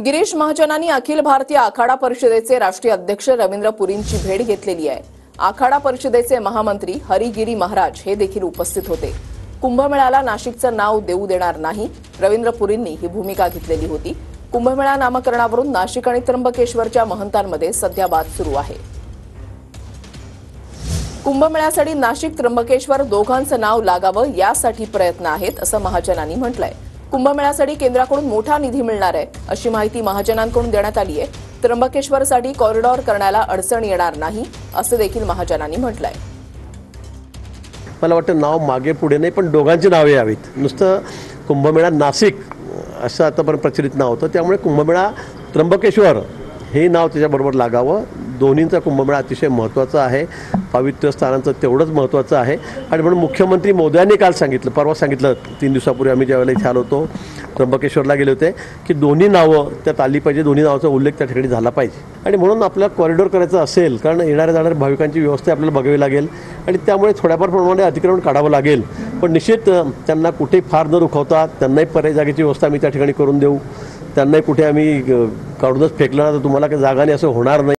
गिरीश महाजनांनी अखिल भारतीय आखाडा परिषदेचे राष्ट्रीय अध्यक्ष रवींद्र पुरींची भेट घेतलेली आहे। आखाडा परिषदेचे महामंत्री हरिगिरी महाराज हे देखील उपस्थित होते। कुंभमेळ्याला नाशिकचं नाव देऊ देणार नाही, रवींद्र पुरींनी ही भूमिका घेतलेली होती। कुंभमेळा नामकरणावरून नाशिक आणि त्र्यंबकेश्वरच्या महंतांमध्ये सध्या वाद सुरू आहे। कुंभमेळ्यासाठी नाशिक त्र्यंबकेश्वर दोघांचं नाव लागावं यासाठी प्रयत्न आहेत असं महाजनांनी म्हटलंय। कुंभमेळ्यासाठी केंद्राकडून मोठा निधी मिळणार आहे अशी माहिती महाजनांकडून देण्यात आली आहे। त्र्यंबकेश्वरसाठी कॉरिडॉर करण्याला अडचण येणार नाही असं देखील महाजनांनी म्हटलंय। मला वाटतं नाव मागे पुढे नाही, पण दोघांची नावे यावीत। नुसतं कुंभमेळा नाशिक असं आतापर्यंत प्रचलित नाव होतं, त्यामुळे कुंभमेळा त्र्यंबकेश्वर हे नाव त्याच्याबरोबर लागावं। दोन्हींचा कुंभमेळा अतिशय महत्त्वाचा आहे, पवित्र स्थानांचं तेवढंच महत्त्वाचं आहे। आणि म्हणून मुख्यमंत्री मोदयांनी काल सांगितलं, परवा सांगितलं, 3 दिवसापूर्वी आम्ही ज्यावेळेला इथे आलो होतो, त्र्यंबकेश्वरला गेले होते, की दोन्ही नावं त्यात आली पाहिजे, दोन्ही नावाचा उल्लेख त्या ठिकाणी झाला पाहिजे। आणि म्हणून आपल्याला कॉरिडॉर करायचं असेल, कारण येणाऱ्या जाणाऱ्या भाविकांची व्यवस्था आपल्याला बघावी लागेल आणि त्यामुळे थोड्याफार प्रमाणात अतिक्रमण काढावं लागेल। पण निश्चित त्यांना कुठेही फार न रुखवता त्यांनाही पर्यायी जागेची व्यवस्था आम्ही त्या ठिकाणी करून देऊ। त्यांनाही कुठे आम्ही काढूनच फेकलं ना तर तुम्हाला काही जागा नाही असं होणार नाही।